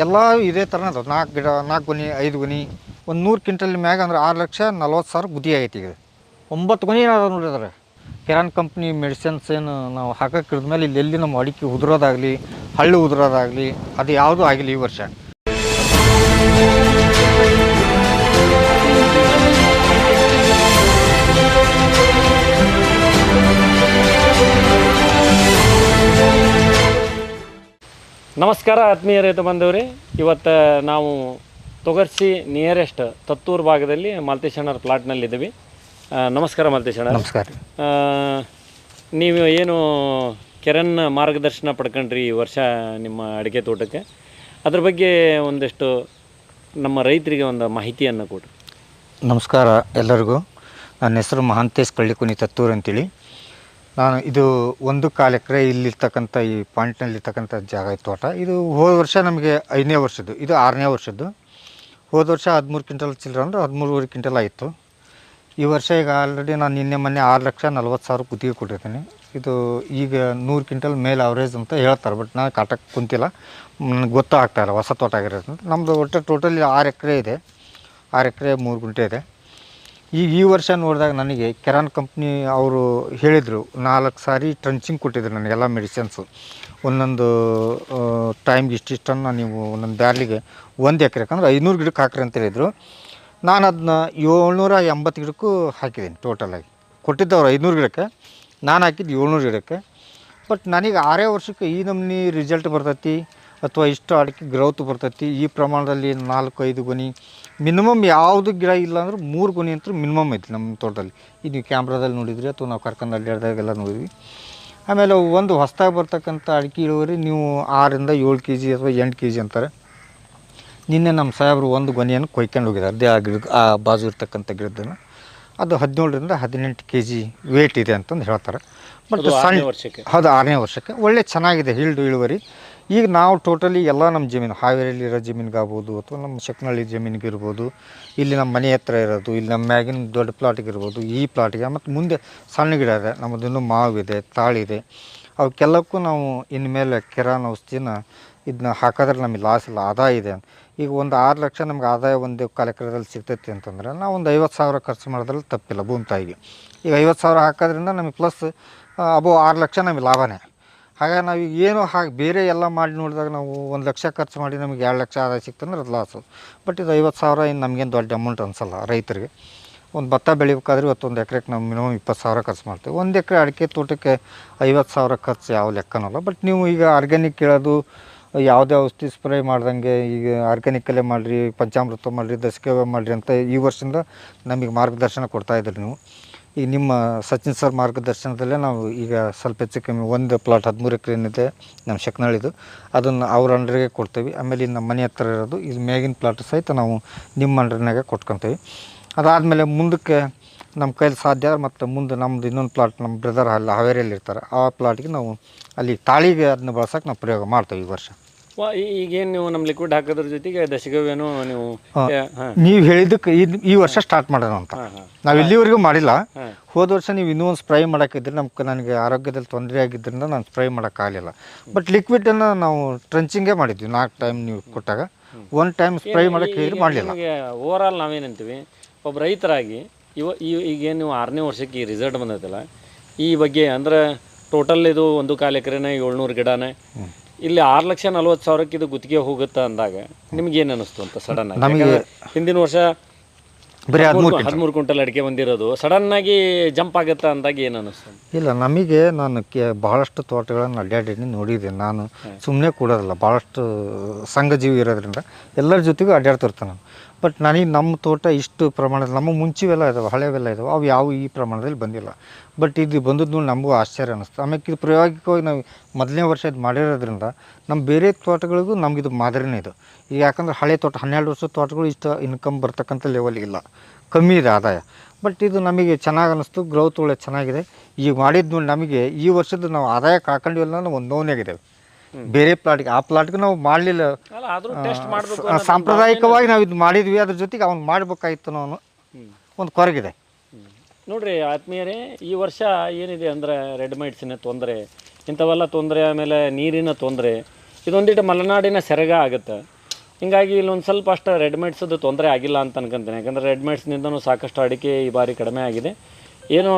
ಎಲ್ಲ ಇದೇ ಥರನೇ ಅದಾವೆ. 4 ಗಿಡ 4 ಗೊನೆ 5 ಗೊನೆ ಒಂದು 100 ಕ್ವಿಂಟಲ್ ಮ್ಯಾಗ ಅಂದ್ರೆ 6,40,000 ಗುದಿ ಆಗೈತಿ. ಈಗ 9 ಗೊನೆ ಅದಾವೆ ನೋಡ್ರಿ. ಅದ್ರ ಕೆರಾನ್ ಕಂಪ್ನಿ ಮೆಡಿಸಿನ್ಸ್ ಏನು ನಾವು ಹಾಕಕ್ಕೆ ಮೇಲೆ ಇಲ್ಲಿ ಎಲ್ಲಿ ನಮ್ಮ ಅಡಿಕೆ ಉದುರೋದಾಗಲಿ ಹಳ್ಳಿ ಉದುರೋದಾಗಲಿ ಅದು ಯಾವುದೂ ಆಗಿಲ್ಲ ಈ ವರ್ಷ. ನಮಸ್ಕಾರ ಆತ್ಮೀಯ ರೈತ ಬಂದವ್ರಿ. ಇವತ್ತು ನಾವು ತೊಗರ್ಸಿ ನಿಯರೆಸ್ಟ್ ತತ್ತೂರು ಭಾಗದಲ್ಲಿ ಮಾಲ್ತೇಶಣ್ಣರ ಪ್ಲಾಟ್ನಲ್ಲಿದ್ದೀವಿ. ನಮಸ್ಕಾರ ಮಾಲ್ತೇಶಣ್ಣ. ನಮಸ್ಕಾರ. ನೀವು ಏನು ಕೆರನ್ ಮಾರ್ಗದರ್ಶನ ಪಡ್ಕೊಂಡ್ರಿ ಈ ವರ್ಷ ನಿಮ್ಮ ಅಡಿಕೆ ತೋಟಕ್ಕೆ, ಅದ್ರ ಬಗ್ಗೆ ಒಂದಷ್ಟು ನಮ್ಮ ರೈತರಿಗೆ ಒಂದು ಮಾಹಿತಿಯನ್ನು ಕೊಡ್ರಿ. ನಮಸ್ಕಾರ ಎಲ್ಲರಿಗೂ. ನನ್ನ ಹೆಸರು ಮಹಾಂತೇಶ್ ಕಳ್ಳಿಕುನಿ ತತ್ತೂರು ಅಂತೇಳಿ. ನಾನು ಇದು 1.25 ಎಕರೆ ಇಲ್ಲಿರ್ತಕ್ಕಂಥ ಈ ಪಾಯಿಂಟ್ನಲ್ಲಿರ್ತಕ್ಕಂಥ ಜಾಗ ತೋಟ. ಇದು ಹೋದ ವರ್ಷ ನಮಗೆ 5ನೇ ವರ್ಷದ್ದು, ಇದು 6ನೇ ವರ್ಷದ್ದು. ಹೋದ ವರ್ಷ 13 ಕ್ವಿಂಟಲ್ ಚಿಲ್ಲರೆ ಅಂದ್ರೆ 13.5 ಕ್ವಿಂಟಲ್ ಆಯಿತು. ಈ ವರ್ಷ ಈಗ ಆಲ್ರೆಡಿ ನಾನು ಮೊನ್ನೆ 6,40,000 ಗುತ್ತಿಗೆ ಕೊಟ್ಟಿದ್ದೀನಿ. ಇದು ಈಗ 100 ಕ್ವಿಂಟಲ್ ಮೇಲೆ ಅವರೇಜ್ ಅಂತ ಹೇಳ್ತಾರೆ, ಬಟ್ ನಾನು ಕಾಟಕ್ಕೆ ಕುಂತಿಲ್ಲ, ನನಗೆ ಗೊತ್ತಾಗ್ತಾಯಿಲ್ಲ ಹೊಸ ತೋಟ ಆಗಿರೋದು. ನಮ್ಮದು ಒಟ್ಟು ಟೋಟಲಿ 6 ಎಕರೆ ಇದೆ, 6 ಎಕರೆ 3 ಗುಂಟೆ ಇದೆ. ಈಗ ಈ ವರ್ಷ ನೋಡಿದಾಗ ನನಗೆ ಕೆರಾನ್ ಕಂಪ್ನಿ ಅವರು ಹೇಳಿದರು 4 ಸಾರಿ ಟ್ರಂಚಿಂಗ್ ಕೊಟ್ಟಿದ್ರು ನನಗೆಲ್ಲ ಮೆಡಿಸಿನ್ಸು. ಒಂದೊಂದು ಟೈಮ್ಗೆ ಇಷ್ಟಿಷ್ಟನ್ನು ನೀವು ಒಂದೊಂದು ಬ್ಯಾರ್ಲಿಗೆ 1 ಎಕರೆಗೆ ಅಂದ್ರೆ 500 ಗಿಡಕ್ಕೆ ಹಾಕ್ರಿ ಅಂತ ಹೇಳಿದರು. ನಾನು ಅದನ್ನ 780 ಗಿಡಕ್ಕೂ ಹಾಕಿದ್ದೀನಿ. ಟೋಟಲಾಗಿ ಕೊಟ್ಟಿದ್ದವ್ರು 500 ಗಿಡಕ್ಕೆ, ನಾನು ಹಾಕಿದ್ದು 700 ಗಿಡಕ್ಕೆ. ಬಟ್ ನನಗೆ 6 ವರ್ಷಕ್ಕೆ ಈ ನಮೂನಿ ರಿಸಲ್ಟ್ ಬರ್ತೈತಿ ಅಥವಾ ಇಷ್ಟು ಅಡಿಕೆ ಗ್ರೌತ್ ಬರ್ತೈತಿ. ಈ ಪ್ರಮಾಣದಲ್ಲಿ 4-5 ಗೊನೆ ಮಿನಿಮಮ್ ಯಾವುದು ಗಿಡ ಇಲ್ಲ ಅಂದ್ರೆ 3 ಗೊನೆ ಅಂತೂ ಮಿನಿಮಮ್ ಐತಿ ನಮ್ಮ ತೋಟದಲ್ಲಿ. ಇದು ನೀವು ಕ್ಯಾಮ್ರಾದಲ್ಲಿ ನೋಡಿದ್ರಿ ಅಥವಾ ನಾವು ಕರ್ಕೊಂಡು ಅಡ್ಡಾಡ್ದಾಗೆಲ್ಲ ನೋಡಿದ್ವಿ. ಆಮೇಲೆ ಒಂದು ಹೊಸದಾಗಿ ಬರ್ತಕ್ಕಂಥ ಅಡಿಕೆ ಇಳುವರಿ ನೀವು 6-7 kg ಅಥವಾ 8 kg ಅಂತಾರೆ. ನಿನ್ನೆ ನಮ್ಮ ಸಾಹೇಬರು 1 ಗೊನೆಯನ್ನು ಕೊಯ್ಕೊಂಡು ಹೋಗಿದ್ದಾರೆ. ಅದೇ ಆ ಗಿಡ ಆ ಬಾಜು ಇರ್ತಕ್ಕಂಥ ಗಿಡದನ್ನು ಅದು 17-18 kg ವೇಟ್ ಇದೆ ಅಂತಂದು ಹೇಳ್ತಾರೆ. ಬಟ್ ಸಣ್ಣ ವರ್ಷಕ್ಕೆ ಹೌದು 6ನೇ ವರ್ಷಕ್ಕೆ ಒಳ್ಳೆ ಚೆನ್ನಾಗಿದೆ ಇಳುವರಿ. ಈಗ ನಾವು ಟೋಟಲಿ ಎಲ್ಲ ನಮ್ಮ ಜಮೀನು ಹಾವೇರಿಯಲ್ಲಿರೋ ಜಮೀನಿಗಾಗ್ಬೋದು ಅಥವಾ ನಮ್ಮ ಶಕ್ನಹಳ್ಳಿ ಜಮೀನಿಗೆ ಇರ್ಬೋದು, ಇಲ್ಲಿ ನಮ್ಮ ಮನೆ ಹತ್ರ ಇರೋದು, ಇಲ್ಲಿ ನಮ್ಮ ಮ್ಯಾಗಿನ ದೊಡ್ಡ ಪ್ಲಾಟಿಗೆ ಇರ್ಬೋದು, ಈ ಪ್ಲಾಟಿಗೆ ಮತ್ತು ಮುಂದೆ ಸಣ್ಣ ಗಿಡ ಇದೆ ನಮ್ಮದು, ಇನ್ನೂ ಮಾವಿದೆ, ತಾಳಿದೆ. ಅವಕ್ಕೆಲ್ಲಕ್ಕೂ ನಾವು ಇನ್ಮೇಲೆ ಕೆರಾನ್ ಔಷಧಿನ ಇದನ್ನ ಹಾಕಿದ್ರೆ ನಮಗೆ ಲಾಸ್ ಇಲ್ಲ, ಆದಾಯ ಇದೆ. ಈಗ ಒಂದು 6 ಲಕ್ಷ ನಮ್ಗೆ ಆದಾಯ 1.25 ಎಕರೆದಲ್ಲಿ ಸಿಗ್ತೈತಿ ಅಂತಂದರೆ ನಾವು ಒಂದು 50,000 ಖರ್ಚು ಮಾಡೋದ್ರಲ್ಲಿ ತಪ್ಪಿಲ್ಲ ಭೂಮಿ ತಾಯಿಗೆ. ಈಗ 50,000 ಹಾಕೋದ್ರಿಂದ ನಮಗೆ ಪ್ಲಸ್ ಅಬೋ 6 ಲಕ್ಷ ನಮಗೆ ಲಾಭನೇ. ಹಾಗಾಗಿ ನಾವು ಏನು ಬೇರೆ ಎಲ್ಲ ಮಾಡಿ ನೋಡಿದಾಗ ನಾವು 1 ಲಕ್ಷ ಖರ್ಚು ಮಾಡಿ ನಮಗೆ 2 ಲಕ್ಷ ಆದಾಯ ಸಿಕ್ತಂದ್ರೆ ಅದು ಲಾಸು. ಬಟ್ ಇದು 50,000 ಇನ್ನು ನಮಗೇನು ದೊಡ್ಡ ಅಮೌಂಟ್ ಅನಿಸಲ್ಲ ರೈತರಿಗೆ. ಒಂದು ಭತ್ತ ಬೆಳಿಬೇಕಾದ್ರೆ 1 ಎಕರೆಗೆ ನಾವು ಮಿನಿಮಮ್ 20,000 ಖರ್ಚು ಮಾಡ್ತೀವಿ. 1 ಎಕರೆ ಅಡಿಕೆ ತೋಟಕ್ಕೆ 50,000 ಖರ್ಚು ಯಾವ ಲೆಕ್ಕನಲ್ಲ. ಬಟ್ ನೀವು ಈಗ ಆರ್ಗ್ಯಾನಿಕ್ ಕೇಳೋದು ಯಾವುದೇ ಔಷಧಿ ಸ್ಪ್ರೇ ಮಾಡ್ದಂಗೆ ಈಗ ಆರ್ಗ್ಯಾನಿಕಲ್ಲೇ ಮಾಡಿರಿ, ಪಂಚಾಮೃತ ಮಾಡಿರಿ, ದಶಕವ್ಯ ಮಾಡಿರಿ ಅಂತ ಈ ವರ್ಷದಿಂದ ನಮಗೆ ಮಾರ್ಗದರ್ಶನ ಕೊಡ್ತಾಯಿದ್ರಿ ನೀವು. ಈಗ ನಿಮ್ಮ ಸಚಿನ್ ಸರ್ ಮಾರ್ಗದರ್ಶನದಲ್ಲೇ ನಾವು ಈಗ ಸ್ವಲ್ಪ ಹೆಚ್ಚು ಕಮ್ಮಿ ಒಂದು ಪ್ಲಾಟ್ 13 ಎಕರೆ ಏನಿದೆ ನಮ್ಮ ಶಕ್ನಹಳ್ಳಿದು, ಅದನ್ನು ಅವ್ರ ಅಂಡ್ರಿಗೆ ಕೊಡ್ತೀವಿ. ಆಮೇಲೆ ನಮ್ಮ ಮನೆ ಹತ್ರ ಇರೋದು ಇದು ಮೇಗಿನ ಪ್ಲಾಟ್ ಸಹಿತ ನಾವು ನಿಮ್ಮ ಅಂಡ್ರಿನಾಗೆ ಕೊಟ್ಕೊತೀವಿ. ಅದಾದಮೇಲೆ ಮುಂದಕ್ಕೆ ನಮ್ಮ ಕೈಲಿ ಸಾಧ್ಯ ಮತ್ತು ಮುಂದೆ ನಮ್ಮದು ಇನ್ನೊಂದು ಪ್ಲಾಟ್ ನಮ್ಮ ಬ್ರದರ್ ಅಲ್ಲಿ ಹಾವೇರಿಯಲ್ಲಿ ಇರ್ತಾರೆ, ಆ ಪ್ಲಾಟ್ಗೆ ನಾವು ಅಲ್ಲಿ ತಾಳಿಗೆ ಅದನ್ನ ಬಳಸೋಕೆ ನಾವು ಪ್ರಯೋಗ ಮಾಡ್ತೇವೆ ಈ ವರ್ಷ. ಈಗೇನು ನೀವು ನಮ್ಮ ಲಿಕ್ವಿಡ್ ಹಾಕೋದ್ರ ಜೊತೆಗೆ ದಶಗವ್ಯನೂ ನೀವು ಹೇಳಿದ್ದಕ್ಕೆ ಈ ವರ್ಷ ಸ್ಟಾರ್ಟ್ ಮಾಡೋಣ ಅಂತ. ನಾವು ಇಲ್ಲಿವರೆಗೂ ಮಾಡಿಲ್ಲ. ಹೋದ ವರ್ಷ ನೀವು ಇನ್ನೂ ಒಂದು ಸ್ಪ್ರೈ ಮಾಡೋಕ್ಕಿದ್ರೆ ನನಗೆ ಆರೋಗ್ಯದಲ್ಲಿ ತೊಂದರೆ ಆಗಿದ್ದರಿಂದ ನಾನು ಸ್ಪ್ರೈ ಮಾಡೋಕ್ಕಾಗಲಿಲ್ಲ. ಬಟ್ ಲಿಕ್ವಿಡನ್ನು ನಾವು ಟ್ರಂಚಿಂಗೇ ಮಾಡಿದ್ವಿ 4 ಟೈಮ್ ನೀವು ಕೊಟ್ಟಾಗ. 1 ಟೈಮ್ ಸ್ಪ್ರೈ ಮಾಡೋಕ್ಕೆ ಹೇಳಿದ್ರೆ ಮಾಡಲಿಲ್ಲ. ಓವರ್ ಆಲ್ ನಾವೇನಂತೀವಿ ಒಬ್ಬ ರೈತರಾಗಿ ಈಗೇನು ನೀವು 6ನೇ ವರ್ಷಕ್ಕೆ ಈ ರಿಸಲ್ಟ್ ಬಂದೈತಲ್ಲ, ಈ ಬಗ್ಗೆ ಅಂದ್ರೆ ಟೋಟಲ್ ಇದು 1.25 ಎಕರೆನೇ 700 ಗಿಡನೇ ಇಲ್ಲಿ 6,40,000 ಇದು ಗುತ್ತಿಗೆ ಹೋಗುತ್ತೆ ಅಂದಾಗ ನಿಮ್ಗೇನು ಅನ್ನಿಸ್ತು ಅಂತ ಸಡನ್ ಆಗಿ? ನಮಗೆ ಹಿಂದಿನ ವರ್ಷ ಬರೀ 13 ಕ್ವಿಂಟಲ್ ಅಡಿಕೆ ಬಂದಿರೋದು ಸಡನ್ನಾಗಿ ಜಂಪ್ ಆಗುತ್ತೆ ಅಂದಾಗ ಏನು ಅನ್ನಿಸ್ತು? ಇಲ್ಲ, ನಮಗೆ ನಾನು ಭಾಳಷ್ಟು ತೋಟಗಳನ್ನು ಅಡ್ಡಾಡಿ ನೋಡಿದ್ದೆ. ನಾನು ಸುಮ್ಮನೆ ಕೂಡೋದಿಲ್ಲ, ಭಾಳಷ್ಟು ಸಂಘಜೀವಿ ಇರೋದ್ರಿಂದ ಎಲ್ಲರ ಜೊತೆಗೂ ಅಡ್ಡಾಡ್ತಿರ್ತಾನೆ ನಾನು. ಬಟ್ ನನಗೆ ನಮ್ಮ ತೋಟ ಇಷ್ಟು ಪ್ರಮಾಣದಲ್ಲಿ, ನಮ್ಮ ಮುಂಚೆವೆಲ್ಲ ಇದಾವೆ, ಹಳೆವೆಲ್ಲ ಇದಾವೆ, ಅವು ಯಾವ ಈ ಪ್ರಮಾಣದಲ್ಲಿ ಬಂದಿಲ್ಲ. ಬಟ್ ಇದು ಬಂದದ್ದು ನಮಗೂ ಆಶ್ಚರ್ಯ ಅನ್ನಿಸ್ತು. ಆಮೇಲೆ ಇದು ಪ್ರಾಯೋಗಿಕವಾಗಿ ನಾವು ಮೊದಲನೇ ವರ್ಷ ಇದು ಮಾಡಿರೋದ್ರಿಂದ ನಮ್ಮ ಬೇರೆ ತೋಟಗಳಿಗೂ ನಮಗಿದು ಮಾದರಿನೇ ಇದು. ಈಗ ಯಾಕಂದ್ರೆ ಹಳೆ ತೋಟ 12 ವರ್ಷದ ತೋಟಗಳು ಇಷ್ಟು ಇನ್ಕಮ್ ಬರ್ತಕ್ಕಂಥ ಲೆವೆಲ್ ಇಲ್ಲ, ಕಮ್ಮಿ ಇದೆ ಆದಾಯ. ಬಟ್ ಇದು ನಮಗೆ ಚೆನ್ನಾಗಿ ಅನ್ನಿಸ್ತು, ಗ್ರೌತ್ ಒಳ್ಳೆ ಚೆನ್ನಾಗಿದೆ. ಈಗ ಮಾಡಿದ್ದು ನೋಡಿ ನಮಗೆ ಈ ವರ್ಷದ ನಾವು ಆದಾಯ ಕಾಕೊಂಡಿವಲ್ಲ ಅನ್ನೋ ಒಂದು ನೋವಾಗಿದೆ. ಬೇರೆ ಪ್ಲಾಟ್ಗೆ ಆ ಪ್ಲಾಟ್ಗೆ ನಾವು ಮಾಡಲಿಲ್ಲ, ಸಾಂಪ್ರದಾಯಿಕವಾಗಿ ನಾವು ಇದು ಮಾಡಿದ್ವಿ, ಅದ್ರ ಜೊತೆಗೆ ಅವ್ನು ಮಾಡಬೇಕಾಗಿತ್ತು ಅನ್ನೋ ಒಂದು ಕೊರಗಿದೆ. ನೋಡ್ರಿ ಆತ್ಮೀಯರೇ, ಈ ವರ್ಷ ಏನಿದೆ ಅಂದರೆ ರೆಡ್ ಮೈಟ್ಸಿನ ತೊಂದರೆ, ಇಂಥವೆಲ್ಲ ತೊಂದರೆ, ಆಮೇಲೆ ನೀರಿನ ತೊಂದರೆ, ಇದೊಂದಿಟ್ಟು ಮಲೆನಾಡಿನ ಸೆರಗ ಆಗುತ್ತೆ. ಹಿಂಗಾಗಿ ಇಲ್ಲೊಂದು ಸ್ವಲ್ಪ ಅಷ್ಟು ರೆಡ್ಮೇಡ್ಸದು ತೊಂದರೆ ಆಗಿಲ್ಲ ಅಂತ ಅನ್ಕೊಂತೀನಿ. ಯಾಕಂದರೆ ರೆಡ್ಮೇಡ್ಸ್ನಿಂದನೂ ಸಾಕಷ್ಟು ಅಡಿಕೆ ಈ ಬಾರಿ ಕಡಿಮೆ ಆಗಿದೆ. ಏನೋ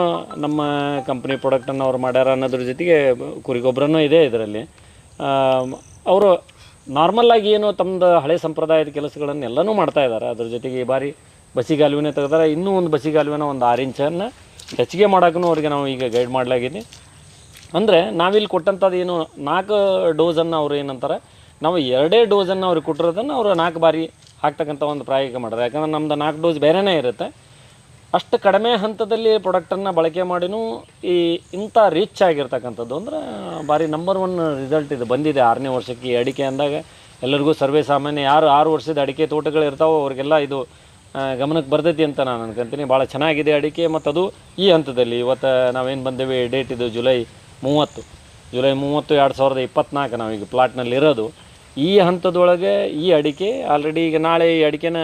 ನಮ್ಮ ಕಂಪ್ನಿ ಪ್ರಾಡಕ್ಟನ್ನು ಅವ್ರು ಮಾಡ್ಯಾರ ಅನ್ನೋದ್ರ ಜೊತೆಗೆ ಕುರಿ ಗೊಬ್ಬರನೂ ಇದೆ ಇದರಲ್ಲಿ. ಅವರು ನಾರ್ಮಲ್ಲಾಗಿ ಏನು ತಮ್ಮದು ಹಳೆ ಸಂಪ್ರದಾಯದ ಕೆಲಸಗಳನ್ನು ಎಲ್ಲನೂ ಮಾಡ್ತಾಯಿದ್ದಾರೆ. ಅದ್ರ ಜೊತೆಗೆ ಈ ಬಾರಿ ಬಸಿಗಾಲುವೆನೇ ತೆಗೆದಾರೆ. ಇನ್ನೂ ಒಂದು ಬಸಿಗಾಲುವೆನ ಒಂದು 6 ಇಂಚನ್ನು ಹೆಚ್ಚಿಗೆ ಮಾಡೋಕ್ಕೂ ಅವ್ರಿಗೆ ನಾವು ಈಗ ಗೈಡ್ ಮಾಡಲಾಗಿದೆ. ಅಂದರೆ ನಾವಿಲ್ಲಿ ಕೊಟ್ಟಂಥದ್ದು ಏನು 4 ಡೋಸನ್ನು ಅವ್ರು ಏನಂತಾರೆ, ನಾವು 2 ಡೋಸನ್ನು ಅವ್ರಿಗೆ ಕೊಟ್ಟಿರೋದನ್ನು ಅವರು 4 ಬಾರಿ ಹಾಕ್ತಕ್ಕಂಥ ಒಂದು ಪ್ರಾಯೋಗಿಕ ಮಾಡೋದು. ಯಾಕಂದ್ರೆ ನಮ್ಮದು 4 ಡೋಸ್ ಬೇರೆಯೇ ಇರುತ್ತೆ. ಅಷ್ಟು ಕಡಿಮೆ ಹಂತದಲ್ಲಿ ಪ್ರಾಡಕ್ಟನ್ನು ಬಳಕೆ ಮಾಡಿನೂ ಇಂಥ ರಿಚ್ ಆಗಿರ್ತಕ್ಕಂಥದ್ದು ಅಂದರೆ ಭಾರಿ ನಂಬರ್ 1 ರಿಸಲ್ಟ್ ಇದು ಬಂದಿದೆ 6ನೇ ವರ್ಷಕ್ಕೆ. ಈ ಅಡಿಕೆ ಅಂದಾಗ ಎಲ್ಲರಿಗೂ ಸರ್ವೇ ಸಾಮಾನ್ಯ ಯಾರು 6 ವರ್ಷದ ಅಡಿಕೆ ತೋಟಗಳು ಇರ್ತಾವೋ ಅವ್ರಿಗೆಲ್ಲ ಇದು ಗಮನಕ್ಕೆ ಬರ್ತೈತಿ ಅಂತ ನಾನು ಅನ್ಕೊಂತೀನಿ. ಭಾಳ ಚೆನ್ನಾಗಿದೆ ಅಡಿಕೆ. ಮತ್ತು ಅದು ಈ ಹಂತದಲ್ಲಿ ಇವತ್ತು ನಾವೇನು ಬಂದೇವೆ ಡೇಟ್ ಇದು ಜುಲೈ 30, 2024 ನಾವೀಗ ಪ್ಲಾಟ್ನಲ್ಲಿ ಇರೋದು. ಈ ಹಂತದೊಳಗೆ ಈ ಅಡಿಕೆ ಆಲ್ರೆಡಿ ಈಗ ನಾಳೆ ಈ ಅಡಿಕೆನ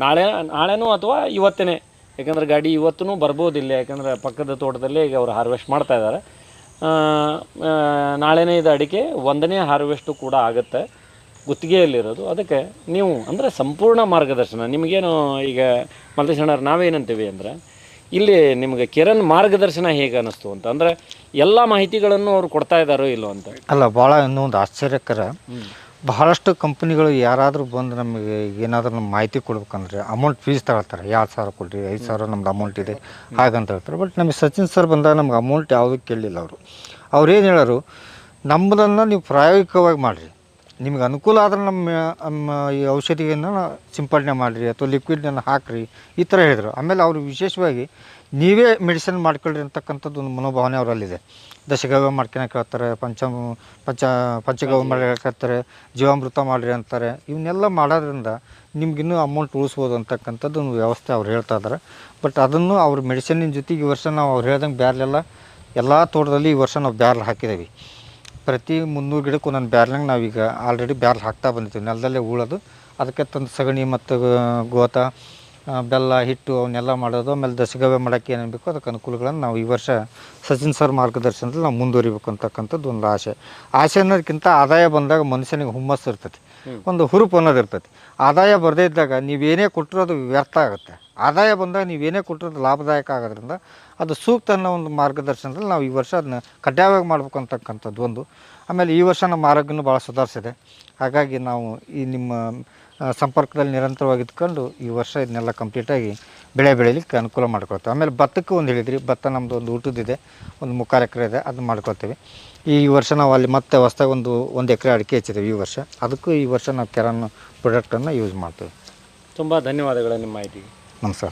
ನಾಳೆನೂ ಅಥವಾ ಇವತ್ತೇ, ಯಾಕಂದ್ರೆ ಗಾಡಿ ಇವತ್ತೂ ಬರ್ಬೋದಿಲ್ಲ, ಯಾಕಂದರೆ ಪಕ್ಕದ ತೋಟದಲ್ಲೇ ಈಗ ಅವರು ಹಾರ್ವೆಸ್ಟ್ ಮಾಡ್ತಾಯಿದ್ದಾರೆ. ನಾಳೆನೇ ಇದು ಅಡಿಕೆ 1ನೇ ಹಾರ್ವೆಸ್ಟು ಕೂಡ ಆಗುತ್ತೆ, ಗುತ್ತಿಗೆಯಲ್ಲಿರೋದು. ಅದಕ್ಕೆ ನೀವು ಅಂದರೆ ಸಂಪೂರ್ಣ ಮಾರ್ಗದರ್ಶನ ನಿಮಗೇನು ಈಗ ಮಲ್ಲೇಶಣ್ಣವ್ರು ನಾವೇನಂತೀವಿ ಅಂದರೆ, ಇಲ್ಲಿ ನಿಮಗೆ ಕಿರಣ್ ಮಾರ್ಗದರ್ಶನ ಹೇಗೆ ಅನ್ನಿಸ್ತು ಅಂತ, ಅಂದರೆ ಎಲ್ಲ ಮಾಹಿತಿಗಳನ್ನು ಅವ್ರು ಕೊಡ್ತಾ ಇದ್ದಾರೋ ಇಲ್ಲೋ ಅಂತ. ಅಲ್ಲ, ಭಾಳ ಇನ್ನೊಂದು ಆಶ್ಚರ್ಯಕರ, ಬಹಳಷ್ಟು ಕಂಪ್ನಿಗಳು ಯಾರಾದರೂ ಬಂದು ನಮಗೆ ಏನಾದರೂ ನಮ್ಮ ಮಾಹಿತಿ ಕೊಡ್ಬೇಕಂದ್ರೆ ಅಮೌಂಟ್ ಫೀಸ್ ತಗೊಳ್ತಾರೆ. 2,000 ಕೊಡ್ರಿ, 5,000 ನಮ್ದು ಅಮೌಂಟ್ ಇದೆ ಹಾಗಂತ ಹೇಳ್ತಾರೆ. ಬಟ್ ನಮಗೆ ಸಚಿನ್ ಸರ್ ಬಂದಾಗ ನಮ್ಗೆ ಅಮೌಂಟ್ ಯಾವುದೂ ಕೇಳಲಿಲ್ಲ. ಅವ್ರೇನು ಹೇಳೋರು, ನಮ್ಮದನ್ನು ನೀವು ಪ್ರಾಯೋಗಿಕವಾಗಿ ಮಾಡಿರಿ, ನಿಮಗೆ ಅನುಕೂಲ ಆದ್ರೆ ನಮ್ಮ ಈ ಔಷಧಿಯನ್ನು ಸಿಂಪಡಣೆ ಮಾಡಿರಿ ಅಥವಾ ಲಿಕ್ವಿಡನ್ನು ಹಾಕಿರಿ, ಈ ಥರ ಹೇಳಿದರು. ಆಮೇಲೆ ಅವರು ವಿಶೇಷವಾಗಿ ನೀವೇ ಮೆಡಿಸಿನ್ ಮಾಡ್ಕೊಳ್ರಿ ಅಂತಕ್ಕಂಥದ್ದು ಒಂದು ಮನೋಭಾವನೆ ಅವರಲ್ಲಿದೆ. ದಶಗವ್ಯ ಮಾಡ್ಕೊಳಕ್ಕೆ ಹೇಳ್ತಾರೆ, ಪಂಚಗವ್ಯ ಮಾಡ್ಕೊಳ್ತಾರೆ, ಜೀವಾಮೃತ ಮಾಡಿರಿ ಅಂತಾರೆ. ಇವನ್ನೆಲ್ಲ ಮಾಡೋದ್ರಿಂದ ನಿಮ್ಗಿನ್ನೂ ಅಮೌಂಟ್ ಉಳಿಸ್ಬೋದು ಅಂತಕ್ಕಂಥದ್ದು ಒಂದು ವ್ಯವಸ್ಥೆ ಅವ್ರು ಹೇಳ್ತಾ ಇದ್ದಾರೆ. ಬಟ್ ಅದನ್ನು ಅವ್ರ ಮೆಡಿಸಿನಿನ ಜೊತೆಗೆ ಈ ವರ್ಷ ನಾವು ಅವ್ರು ಹೇಳ್ದಂಗೆ ಬ್ಯಾರ್ಲೆಲ್ಲ ಎಲ್ಲ ತೋಟದಲ್ಲಿ ಈ ವರ್ಷ ನಾವು ಬ್ಯಾರ್ಲ್ ಹಾಕಿದ್ದೀವಿ. ಪ್ರತಿ 300 ಗಿಡಕ್ಕೆ ಒಂದೊಂದು ಬ್ಯಾರ್ಲಂಗೆ ನಾವೀಗ ಆಲ್ರೆಡಿ ಬ್ಯಾರ್ಲ್ ಹಾಕ್ತಾ ಬಂದಿದ್ದೀವಿ. ನೆಲದಲ್ಲೇ ಉಳೋದು, ಅದಕ್ಕೆ ತಂದು ಸಗಣಿ ಮತ್ತು ಗೋತ, ಬೆಲ್ಲ, ಹಿಟ್ಟು ಅವನ್ನೆಲ್ಲ ಮಾಡೋದು. ಆಮೇಲೆ ದಶಗವ್ಯ ಮಾಡೋಕ್ಕೆ ಏನೇನು ಬೇಕೋ ಅದಕ್ಕೆ ಅನುಕೂಲಗಳನ್ನು ನಾವು ಈ ವರ್ಷ ಸಚಿನ್ ಸರ್ ಮಾರ್ಗದರ್ಶನದಲ್ಲಿ ನಾವು ಮುಂದುವರಿಬೇಕು ಅಂತಕ್ಕಂಥದ್ದು ಒಂದು ಆಸೆ ಅನ್ನೋದಕ್ಕಿಂತ ಆದಾಯ ಬಂದಾಗ ಮನುಷ್ಯನಿಗೆ ಹುಮ್ಮಸ್ಸು ಇರ್ತೈತಿ, ಒಂದು ಹುರುಪು ಅನ್ನೋದು ಇರ್ತೈತಿ. ಆದಾಯ ಬರದೇ ಇದ್ದಾಗ ನೀವೇನೇ ಕೊಟ್ಟರು ಅದು ವ್ಯರ್ಥ ಆಗುತ್ತೆ. ಆದಾಯ ಬಂದಾಗ ನೀವೇನೇ ಕೊಟ್ಟರು ಲಾಭದಾಯಕ ಆಗೋದ್ರಿಂದ ಅದು ಸೂಕ್ತ ಅನ್ನೋ ಒಂದು ಮಾರ್ಗದರ್ಶನದಲ್ಲಿ ನಾವು ಈ ವರ್ಷ ಅದನ್ನ ಕಡ್ಡಾಯವಾಗಿ ಮಾಡ್ಬೇಕು ಅಂತಕ್ಕಂಥದ್ದು ಒಂದು. ಆಮೇಲೆ ಈ ವರ್ಷ ನಮ್ಮ ಆರೋಗ್ಯನೂ ಭಾಳ ಸುಧಾರಿಸಿದೆ. ಹಾಗಾಗಿ ನಾವು ಈ ನಿಮ್ಮ ಸಂಪರ್ಕದಲ್ಲಿ ನಿರಂತರವಾಗಿ ಇದ್ಕೊಂಡು ಈ ವರ್ಷ ಇದನ್ನೆಲ್ಲ ಕಂಪ್ಲೀಟಾಗಿ ಬೆಳೆ ಬೆಳೀಲಿಕ್ಕೆ ಅನುಕೂಲ ಮಾಡ್ಕೊಳ್ತೇವೆ. ಆಮೇಲೆ ಭತ್ತಕ್ಕೂ ಒಂದು ಹೇಳಿದ್ರಿ, ಭತ್ತ ನಮ್ಮದು ಒಂದು ಊಟದಿದೆ, ಒಂದು 3 ಎಕರೆ ಇದೆ, ಅದನ್ನ ಮಾಡ್ಕೊಳ್ತೇವೆ. ಈ ವರ್ಷ ನಾವು ಅಲ್ಲಿ ಮತ್ತೆ ಹೊಸ್ದಾಗಿ ಒಂದು ಎಕರೆ ಅಡಿಕೆ ಹಚ್ಚಿದ್ದೇವೆ ಈ ವರ್ಷ. ಅದಕ್ಕೂ ಈ ವರ್ಷ ನಾವು ಕೆರನ್ ಪ್ರಾಡಕ್ಟನ್ನು ಯೂಸ್ ಮಾಡ್ತೇವೆ. ತುಂಬ ಧನ್ಯವಾದಗಳು ನಿಮ್ಮ ಮಾಹಿತಿಗೆ. ನಮಸ್ಕಾರ.